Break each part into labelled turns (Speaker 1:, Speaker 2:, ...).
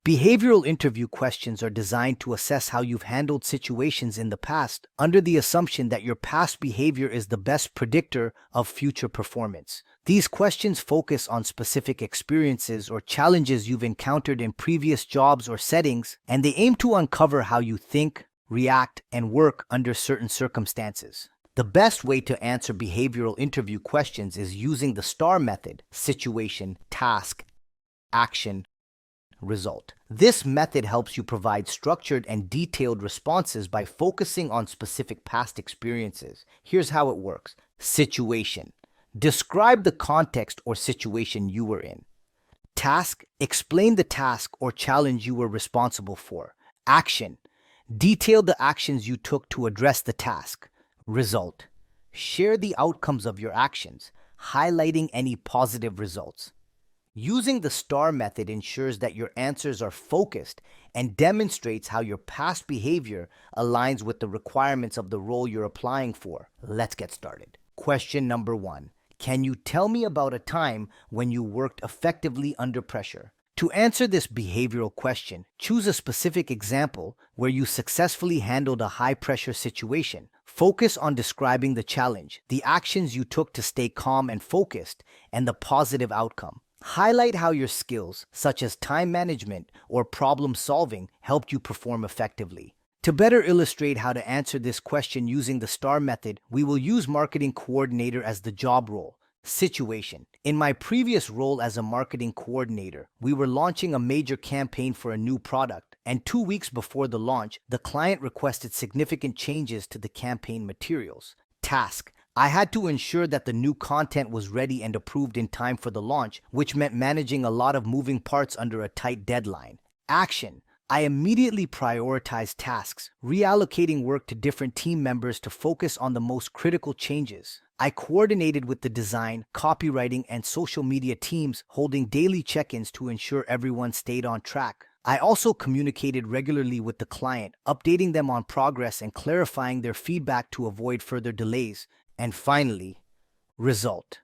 Speaker 1: Behavioral interview questions are designed to assess how you've handled situations in the past under the assumption that your past behavior is the best predictor of future performance. These questions focus on specific experiences or challenges you've encountered in previous jobs or settings, and they aim to uncover how you think, react, and work under certain circumstances. The best way to answer behavioral interview questions is using the STAR method: situation, task, action, result. This method helps you provide structured and detailed responses by focusing on specific past experiences. Here's how it works. Situation: describe the context or situation you were in. Task: explain the task or challenge you were responsible for. Action: detail the actions you took to address the task. Result: share the outcomes of your actions, highlighting any positive results. Using the STAR method ensures that your answers are focused and demonstrates how your past behavior aligns with the requirements of the role you're applying for. Let's get started. Question number 1. Can you tell me about a time when you worked effectively under pressure? To answer this behavioral question, choose a specific example where you successfully handled a high-pressure situation. Focus on describing the challenge, the actions you took to stay calm and focused, and the positive outcome. Highlight how your skills, such as time management or problem solving, helped you perform effectively. To better illustrate how to answer this question using the STAR method, we will use marketing coordinator as the job role. Situation: in my previous role as a marketing coordinator, we were launching a major campaign for a new product, and 2 weeks before the launch, the client requested significant changes to the campaign materials. Task: I had to ensure that the new content was ready and approved in time for the launch, which meant managing a lot of moving parts under a tight deadline. Action: I immediately prioritized tasks, reallocating work to different team members to focus on the most critical changes. I coordinated with the design, copywriting, and social media teams, holding daily check-ins to ensure everyone stayed on track. I also communicated regularly with the client, updating them on progress and clarifying their feedback to avoid further delays. And finally, result.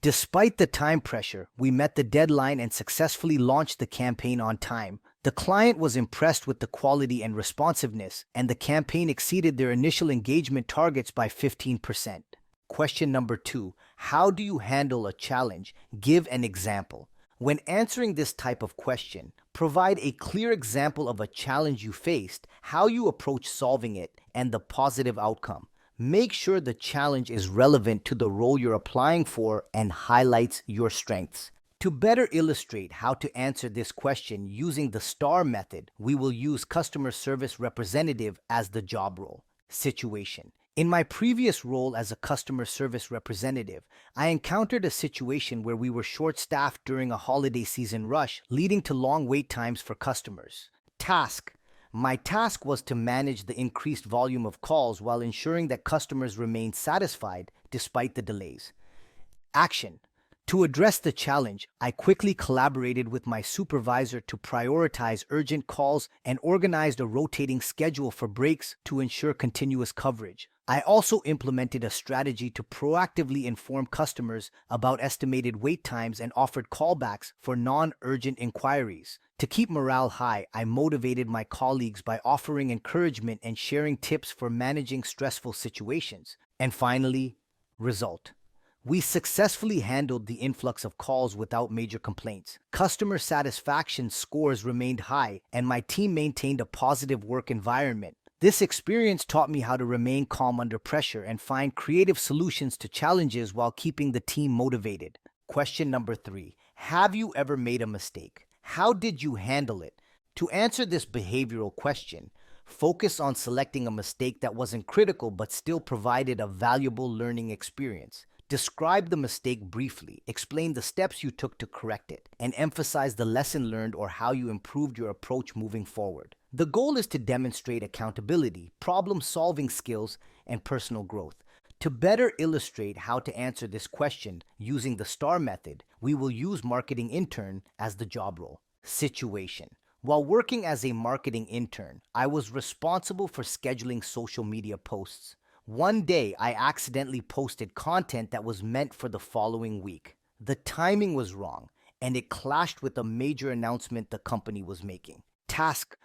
Speaker 1: Despite the time pressure, we met the deadline and successfully launched the campaign on time. The client was impressed with the quality and responsiveness, and the campaign exceeded their initial engagement targets by 15%. Question number 2. How do you handle a challenge? Give an example. When answering this type of question, provide a clear example of a challenge you faced, how you approach solving it, and the positive outcome. Make sure the challenge is relevant to the role you're applying for and highlights your strengths. To better illustrate how to answer this question using the STAR method, we will use customer service representative as the job role. Situation: in my previous role as a customer service representative, I encountered a situation where we were short-staffed during a holiday season rush, leading to long wait times for customers. Task: my task was to manage the increased volume of calls while ensuring that customers remained satisfied despite the delays. Action: to address the challenge, I quickly collaborated with my supervisor to prioritize urgent calls and organized a rotating schedule for breaks to ensure continuous coverage. I also implemented a strategy to proactively inform customers about estimated wait times and offered callbacks for non-urgent inquiries. To keep morale high, I motivated my colleagues by offering encouragement and sharing tips for managing stressful situations. And finally, result. We successfully handled the influx of calls without major complaints. Customer satisfaction scores remained high, and my team maintained a positive work environment. This experience taught me how to remain calm under pressure and find creative solutions to challenges while keeping the team motivated. Question number 3. Have you ever made a mistake? How did you handle it? To answer this behavioral question, focus on selecting a mistake that wasn't critical but still provided a valuable learning experience. Describe the mistake briefly, explain the steps you took to correct it, and emphasize the lesson learned or how you improved your approach moving forward. The goal is to demonstrate accountability, problem-solving skills, and personal growth. To better illustrate how to answer this question using the STAR method, we will use marketing intern as the job role. Situation: while working as a marketing intern, I was responsible for scheduling social media posts. One day, I accidentally posted content that was meant for the following week. The timing was wrong, and it clashed with a major announcement the company was making.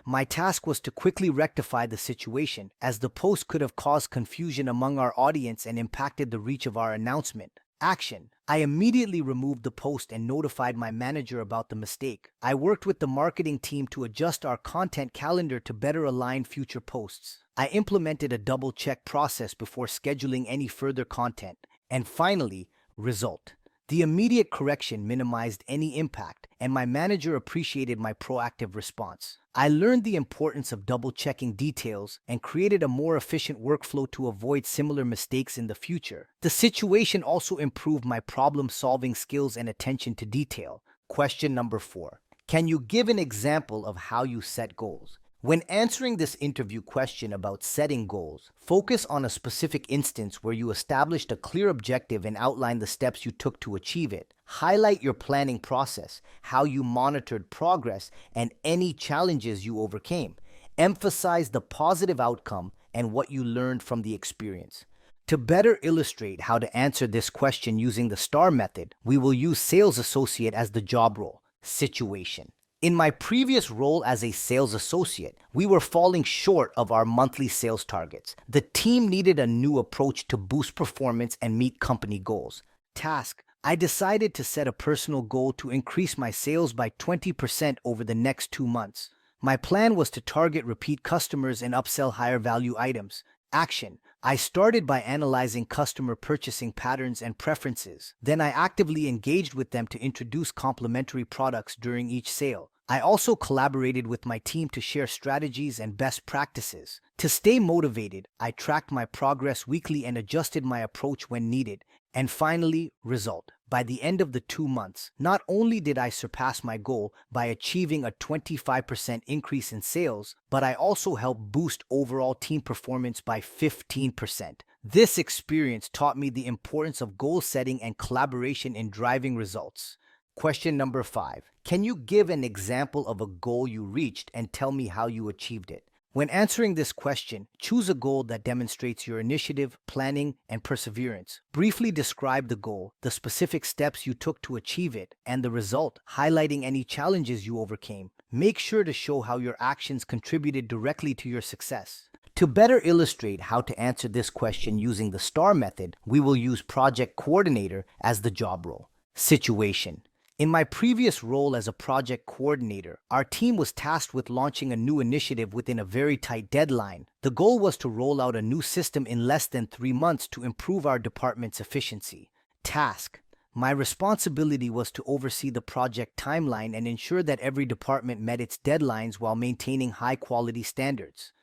Speaker 1: My task was to quickly rectify the situation, as the post could have caused confusion among our audience and impacted the reach of our announcement. Action. I immediately removed the post and notified my manager about the mistake. I worked with the marketing team to adjust our content calendar to better align future posts. I implemented a double-check process before scheduling any further content. And finally, result. The immediate correction minimized any impact, and my manager appreciated my proactive response. I learned the importance of double-checking details and created a more efficient workflow to avoid similar mistakes in the future. The situation also improved my problem-solving skills and attention to detail. Question number 4. Can you give an example of how you set goals? When answering this interview question about setting goals, focus on a specific instance where you established a clear objective and outlined the steps you took to achieve it. Highlight your planning process, how you monitored progress, and any challenges you overcame. Emphasize the positive outcome and what you learned from the experience. To better illustrate how to answer this question using the STAR method, we will use sales associate as the job role. Situation. In my previous role as a sales associate, we were falling short of our monthly sales targets. The team needed a new approach to boost performance and meet company goals. Task. I decided to set a personal goal to increase my sales by 20% over the next 2 months. My plan was to target repeat customers and upsell higher value items. Action. I started by analyzing customer purchasing patterns and preferences. Then I actively engaged with them to introduce complementary products during each sale. I also collaborated with my team to share strategies and best practices. To stay motivated, I tracked my progress weekly and adjusted my approach when needed. And finally, result. By the end of the 2 months, not only did I surpass my goal by achieving a 25% increase in sales, but I also helped boost overall team performance by 15%. This experience taught me the importance of goal setting and collaboration in driving results. Question number 5. Can you give an example of a goal you reached and tell me how you achieved it? When answering this question, choose a goal that demonstrates your initiative, planning, and perseverance. Briefly describe the goal, the specific steps you took to achieve it, and the result, highlighting any challenges you overcame. Make sure to show how your actions contributed directly to your success. To better illustrate how to answer this question using the STAR method, we will use project coordinator as the job role. Situation. In my previous role as a project coordinator, our team was tasked with launching a new initiative within a very tight deadline. The goal was to roll out a new system in less than 3 months to improve our department's efficiency. Task. My responsibility was to oversee the project timeline and ensure that every department met its deadlines while maintaining high-quality standards.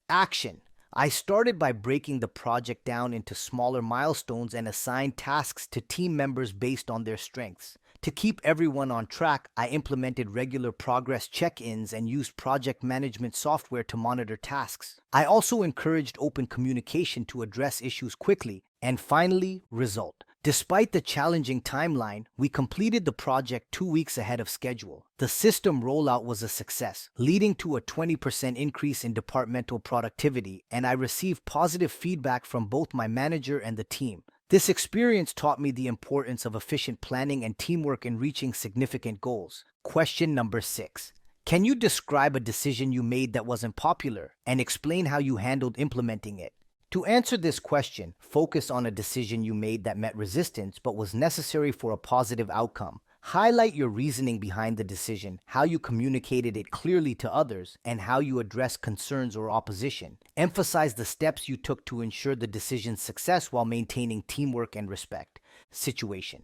Speaker 1: Action. I started by breaking the project down into smaller milestones and assigned tasks to team members based on their strengths. To keep everyone on track, I implemented regular progress check-ins and used project management software to monitor tasks. I also encouraged open communication to address issues quickly. And finally, result. Despite the challenging timeline, we completed the project 2 weeks ahead of schedule. The system rollout was a success, leading to a 20% increase in departmental productivity, and I received positive feedback from both my manager and the team. This experience taught me the importance of efficient planning and teamwork in reaching significant goals. Question number 6. Can you describe a decision you made that wasn't popular and explain how you handled implementing it? To answer this question, focus on a decision you made that met resistance but was necessary for a positive outcome. Highlight your reasoning behind the decision, how you communicated it clearly to others, and how you addressed concerns or opposition. Emphasize the steps you took to ensure the decision's success while maintaining teamwork and respect. Situation.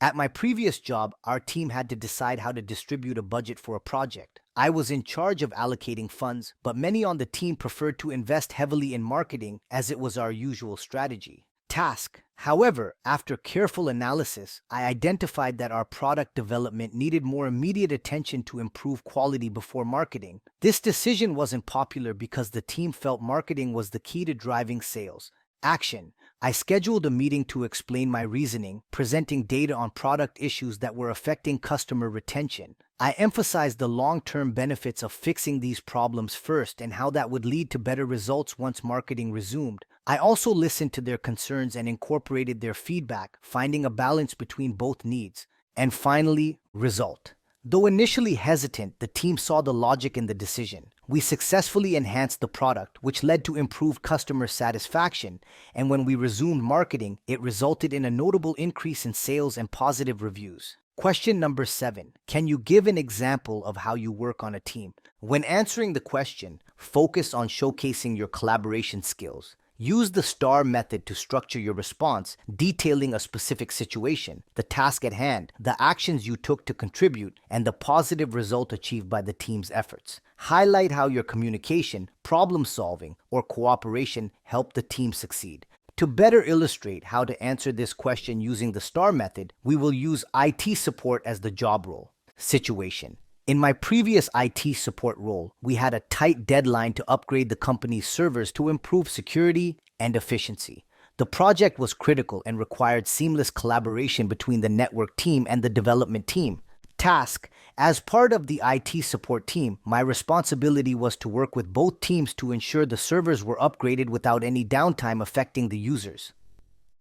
Speaker 1: At my previous job, our team had to decide how to distribute a budget for a project. I was in charge of allocating funds, but many on the team preferred to invest heavily in marketing as it was our usual strategy. Task. However, after careful analysis, I identified that our product development needed more immediate attention to improve quality before marketing. This decision wasn't popular because the team felt marketing was the key to driving sales. Action. I scheduled a meeting to explain my reasoning, presenting data on product issues that were affecting customer retention. I emphasized the long-term benefits of fixing these problems first and how that would lead to better results once marketing resumed. I also listened to their concerns and incorporated their feedback, finding a balance between both needs. And finally, result. Though initially hesitant, the team saw the logic in the decision. We successfully enhanced the product, which led to improved customer satisfaction, and when we resumed marketing, it resulted in a notable increase in sales and positive reviews. Question number 7. Can you give an example of how you work on a team? When answering the question, focus on showcasing your collaboration skills. Use the STAR method to structure your response, detailing a specific situation, the task at hand, the actions you took to contribute, and the positive result achieved by the team's efforts. Highlight how your communication, problem solving, or cooperation helped the team succeed. To better illustrate how to answer this question using the STAR method, we will use IT support as the job role. Situation. In my previous IT support role, we had a tight deadline to upgrade the company's servers to improve security and efficiency. The project was critical and required seamless collaboration between the network team and the development team. Task. As part of the IT support team, my responsibility was to work with both teams to ensure the servers were upgraded without any downtime affecting the users.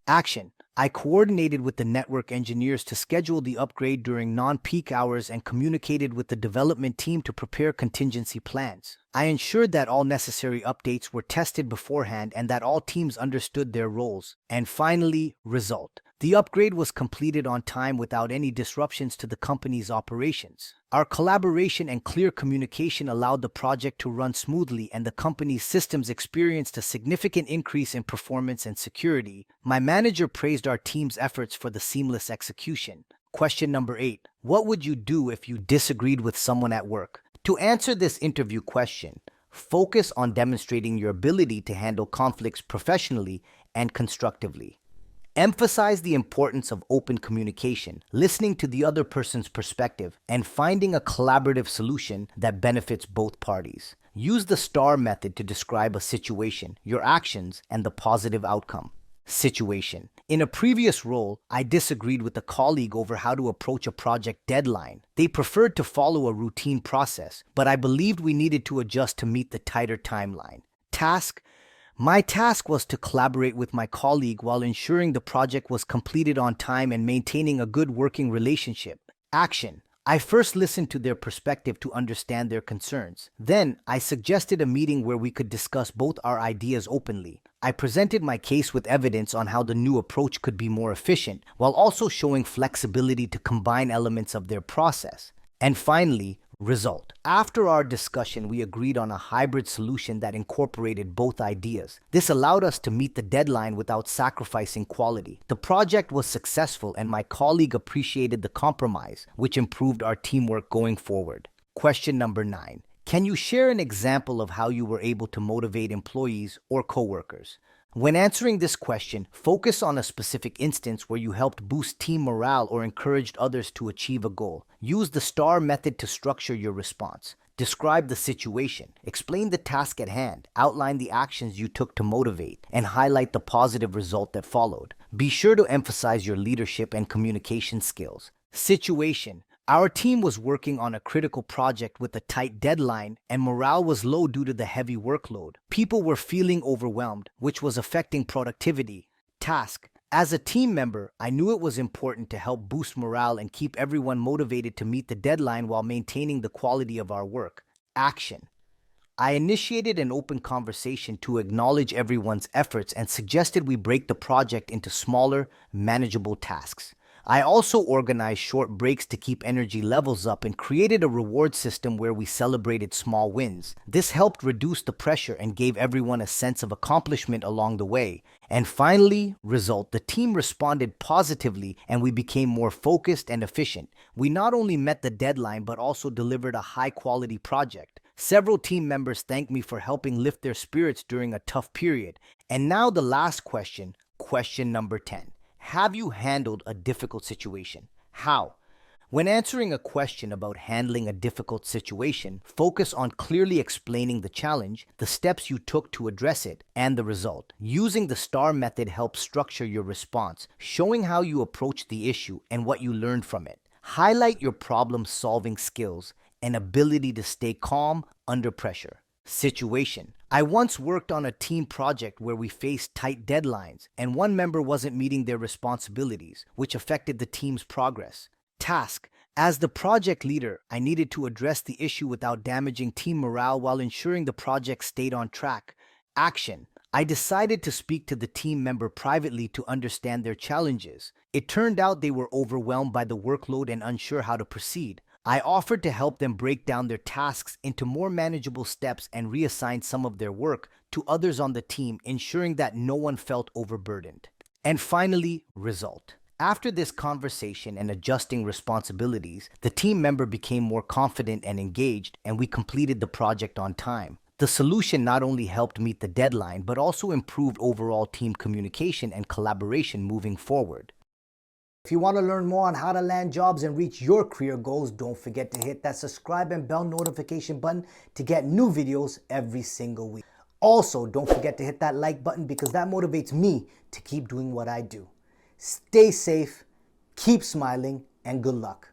Speaker 1: Action. I coordinated with the network engineers to schedule the upgrade during non-peak hours and communicated with the development team to prepare contingency plans. I ensured that all necessary updates were tested beforehand and that all teams understood their roles. And finally, result. The upgrade was completed on time without any disruptions to the company's operations. Our collaboration and clear communication allowed the project to run smoothly, and the company's systems experienced a significant increase in performance and security. My manager praised our team's efforts for the seamless execution. Question number 8. What would you do if you disagreed with someone at work? To answer this interview question, focus on demonstrating your ability to handle conflicts professionally and constructively. Emphasize the importance of open communication, listening to the other person's perspective, and finding a collaborative solution that benefits both parties. Use the STAR method to describe a situation, your actions, and the positive outcome. Situation. In a previous role, I disagreed with a colleague over how to approach a project deadline. They preferred to follow a routine process, but I believed we needed to adjust to meet the tighter timeline. Task. My task was to collaborate with my colleague while ensuring the project was completed on time and maintaining a good working relationship. Action. I first listened to their perspective to understand their concerns. Then, I suggested a meeting where we could discuss both our ideas openly. I presented my case with evidence on how the new approach could be more efficient, while also showing flexibility to combine elements of their process. And finally, result. After our discussion, we agreed on a hybrid solution that incorporated both ideas. This allowed us to meet the deadline without sacrificing quality. The project was successful, and my colleague appreciated the compromise, which improved our teamwork going forward. Question number 9. Can you share an example of how you were able to motivate employees or coworkers? When answering this question, focus on a specific instance where you helped boost team morale or encouraged others to achieve a goal. Use the STAR method to structure your response. Describe the situation, explain the task at hand, outline the actions you took to motivate, and highlight the positive result that followed. Be sure to emphasize your leadership and communication skills. Situation. Our team was working on a critical project with a tight deadline, and morale was low due to the heavy workload. People were feeling overwhelmed, which was affecting productivity. Task. As a team member, I knew it was important to help boost morale and keep everyone motivated to meet the deadline while maintaining the quality of our work. Action. I initiated an open conversation to acknowledge everyone's efforts and suggested we break the project into smaller, manageable tasks. I also organized short breaks to keep energy levels up and created a reward system where we celebrated small wins. This helped reduce the pressure and gave everyone a sense of accomplishment along the way. And finally, result. The team responded positively and we became more focused and efficient. We not only met the deadline but also delivered a high-quality project. Several team members thanked me for helping lift their spirits during a tough period. And now the last question, question number 10. Have you handled a difficult situation? How? When answering a question about handling a difficult situation, focus on clearly explaining the challenge, the steps you took to address it, and the result. Using the STAR method helps structure your response, showing how you approached the issue and what you learned from it. Highlight your problem-solving skills and ability to stay calm under pressure. Situation. I once worked on a team project where we faced tight deadlines and one member wasn't meeting their responsibilities, which affected the team's progress. Task. As the project leader, I needed to address the issue without damaging team morale while ensuring the project stayed on track. Action. I decided to speak to the team member privately to understand their challenges. It turned out they were overwhelmed by the workload and unsure how to proceed. I offered to help them break down their tasks into more manageable steps and reassign some of their work to others on the team, ensuring that no one felt overburdened. And finally, result. After this conversation and adjusting responsibilities, the team member became more confident and engaged, and we completed the project on time. The solution not only helped meet the deadline, but also improved overall team communication and collaboration moving forward. If you want to learn more on how to land jobs and reach your career goals, don't forget to hit that subscribe and bell notification button to get new videos every single week. Also, don't forget to hit that like button because that motivates me to keep doing what I do. Stay safe, keep smiling, and good luck.